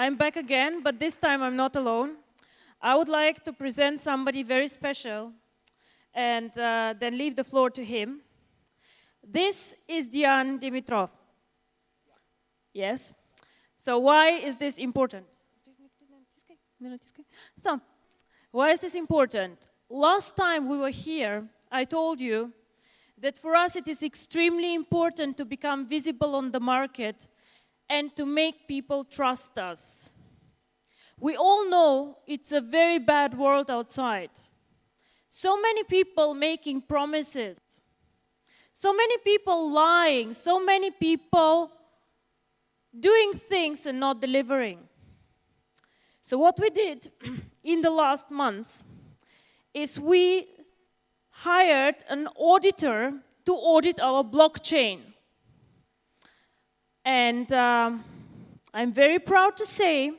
I'm back again, but this time I'm not alone. I would like to present somebody very special and then leave the floor to him. This is Dian Dimitrov. Yes. So why is this important? So, why is this important? Last time we were here, I told you that for us it is extremely important to become visible on the market and to make people trust us. We all know it's a very bad world outside. So many people making promises, so many people lying, so many people doing things and not delivering. So what we did in the last months is we hired an auditor to audit our blockchain. And I'm very proud to say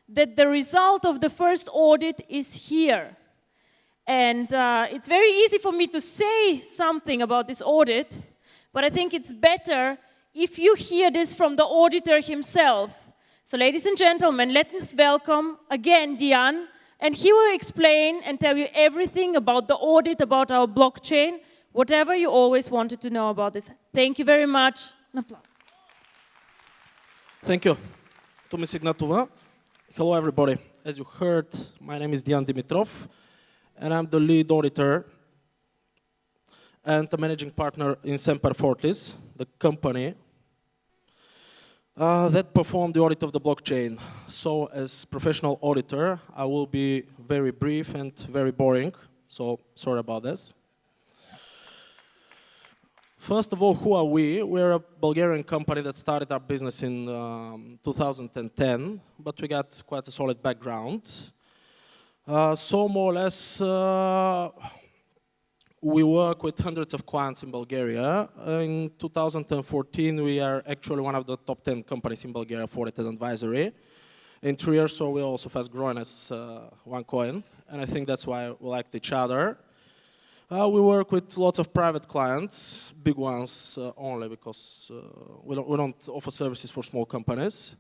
that the result of the first audit is here. And it's very easy for me to say something about this audit, but I think it's better if you hear this from the auditor himself. So ladies and gentlemen, let us welcome again Dian, and he will explain and tell you everything about the audit, about our blockchain, whatever you always wanted to know about this. Thank you very much. An applause. Thank you. Tumi Signatova. Hello, everybody. As you heard, my name is Dian Dimitrov, and I'm the lead auditor and the managing partner in Semper Fortis, the company that performed the audit of the blockchain. So, as professional auditor, I will be very brief and very boring, so sorry about this. First of all, who are we? We're a Bulgarian company that started our business in 2010, but we got quite a solid background. So more or less, we work with hundreds of clients in Bulgaria. In 2014, we are actually one of the top 10 companies in Bulgaria for audit and advisory. In 3 years, so we're also fast growing as Onecoin, and I think that's why we liked each other. We work with lots of private clients, big ones only, because we don't offer services for small companies,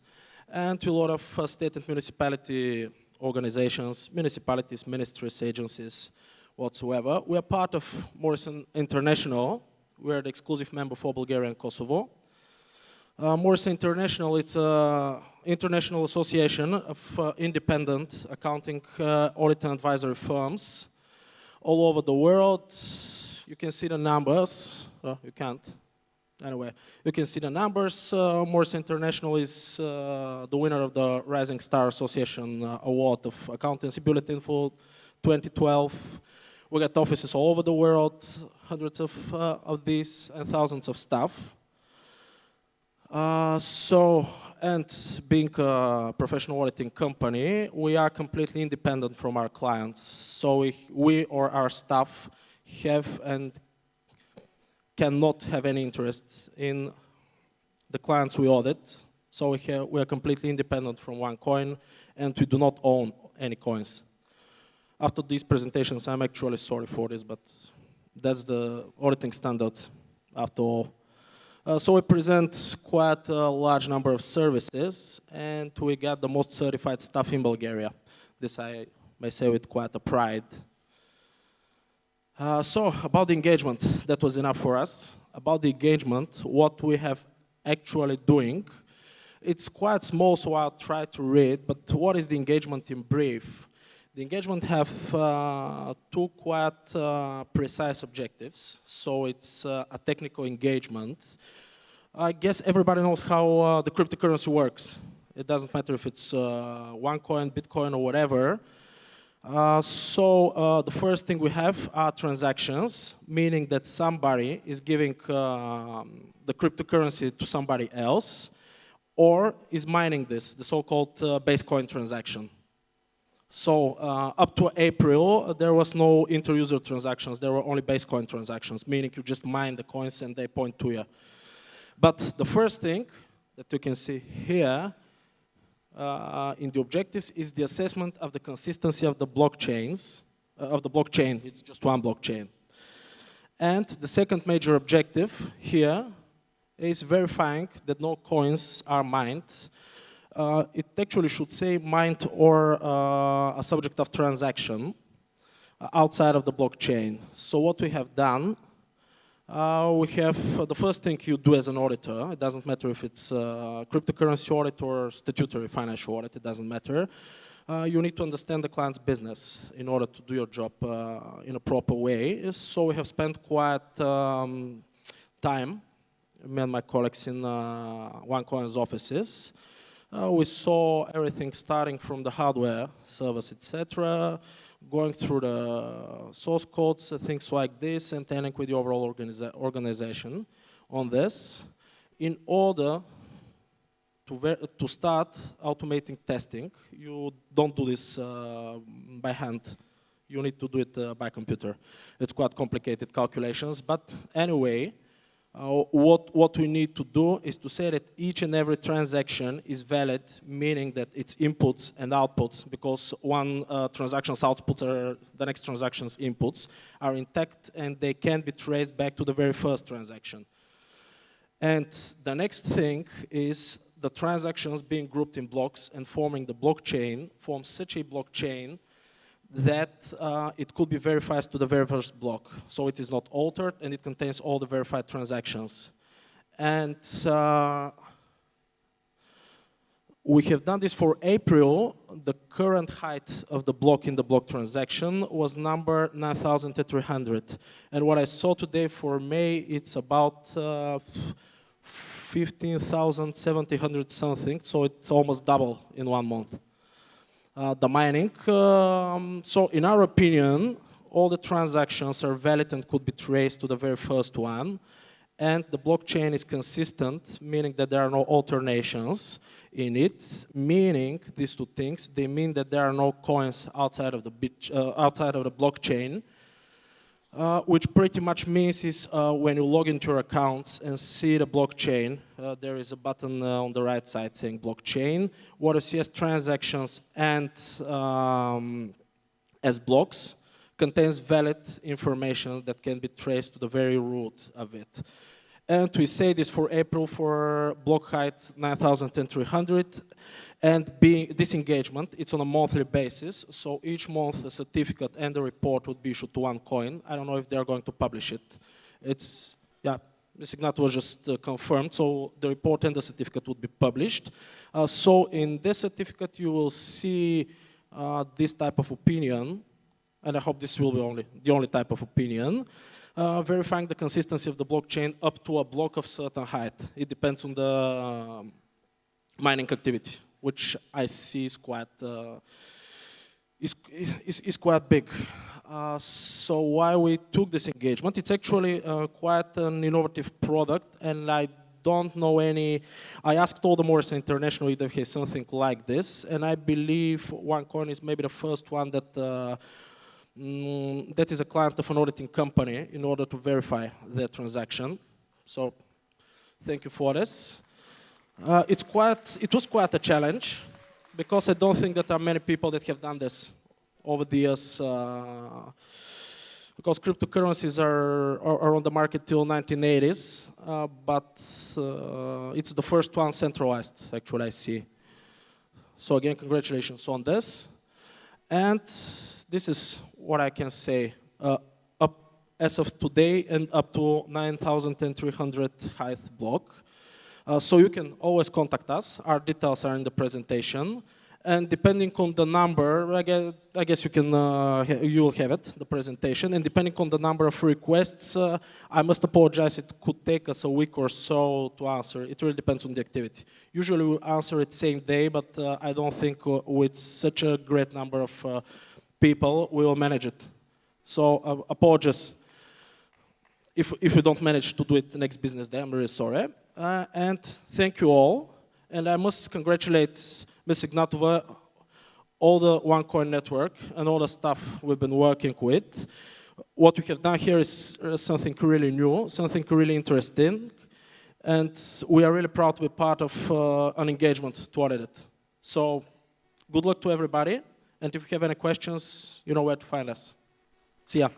and to a lot of state and municipality organizations, municipalities, ministries, agencies, whatsoever. We are part of Morrison International. We are the exclusive member for Bulgaria and Kosovo. Morrison International, it's an international association of independent accounting, audit and advisory firms all over the world. You can see the numbers. You can't. Anyway, you can see the numbers. Morrison International is the winner of the Rising Star Association Award of Accountancy Bulletin for 2012. We got offices all over the world, hundreds of these, and thousands of staff. And being a professional auditing company, we are completely independent from our clients. So we or our staff have and cannot have any interest in the clients we audit. So we are completely independent from Onecoin, and we do not own any coins. After these presentations, I'm actually sorry for this, but that's the auditing standards after all. So we present quite a large number of services, and we got the most certified staff in Bulgaria. This I may say with quite a pride. So about the engagement, that was enough for us. About the engagement, what we have actually doing, it's quite small, so I'll try to read, but what is the engagement in brief? The engagement have two quite precise objectives. So it's a technical engagement. I guess everybody knows how the cryptocurrency works. It doesn't matter if it's Onecoin, Bitcoin, or whatever. So the first thing we have are transactions, meaning that somebody is giving the cryptocurrency to somebody else, or is mining this, the so-called base coin transaction. So up to April, there was no inter-user transactions. There were only base coin transactions, meaning you just mine the coins and they point to you. But the first thing that you can see here in the objectives is the assessment of the consistency of the blockchains, of the blockchain. It's just one blockchain. And the second major objective here is verifying that no coins are mined it actually should say mined or a subject of transaction outside of the blockchain. So what we have done, we have the first thing you do as an auditor. It doesn't matter if it's cryptocurrency audit or statutory financial audit, it doesn't matter. You need to understand the client's business in order to do your job in a proper way. So we have spent quite time, me and my colleagues in Onecoin's offices. We saw everything starting from the hardware, servers, etc., going through the source codes, things like this, and ending with the overall organization on this, in order to start automating testing. You don't do this by hand. You need to do it by computer. It's quite complicated calculations, but anyway, what we need to do is to say that each and every transaction is valid, meaning that its inputs and outputs, because one transaction's outputs are the next transaction's inputs, are intact and they can be traced back to the very first transaction. And the next thing is the transactions being grouped in blocks and forming the blockchain forms such a blockchain that it could be verified to the very first block. So it is not altered and it contains all the verified transactions. And we have done this for April. The current height of the block in the block transaction was number 9,300. And what I saw today for May, it's about 15,700 something, so it's almost double in 1 month. The mining. So in our opinion, all the transactions are valid and could be traced to the very first one. And the blockchain is consistent, meaning that there are no alternations in it. Meaning, these two things, they mean that there are no coins outside of the blockchain. Which pretty much means is when you log into your accounts and see the blockchain, there is a button on the right side saying blockchain. What you see as transactions and as blocks contains valid information that can be traced to the very root of it. And we say this for April for block height 9,300. And being this engagement, it's on a monthly basis. So each month, a certificate and a report would be issued to Onecoin. I don't know if they're going to publish it. It's, yeah, Ms. Ignat was just confirmed. So the report and the certificate would be published. So in this certificate, you will see this type of opinion. And I hope this will be the only type of opinion. Verifying the consistency of the blockchain up to a block of certain height. It depends on the mining activity, which I see is quite big. So why we took this engagement? It's actually quite an innovative product, and I don't know any. I asked all the Morrison International if they have something like this, and I believe Onecoin is maybe the first one that that is a client of an auditing company in order to verify their transaction. So thank you for this. It was quite a challenge because I don't think that there are many people that have done this over the years because cryptocurrencies are on the market till 1980s, but it's the first one centralized, actually, I see. So again, congratulations on this. And this is what I can say. Up as of today and up to 9,300 height block. So you can always contact us. Our details are in the presentation. And depending on the number, I guess you will have it, the presentation. And depending on the number of requests, I must apologize, it could take us a week or so to answer. It really depends on the activity. Usually we answer it same day, but I don't think with such a great number of people, we will manage it. So apologies if you don't manage to do it the next business day. I'm really sorry. And thank you all. And I must congratulate Ms. Ignatova, all the Onecoin network, and all the staff we've been working with. What we have done here is something really new, something really interesting. And we are really proud to be part of an engagement to audit it. So good luck to everybody. And if you have any questions, you know where to find us. See ya.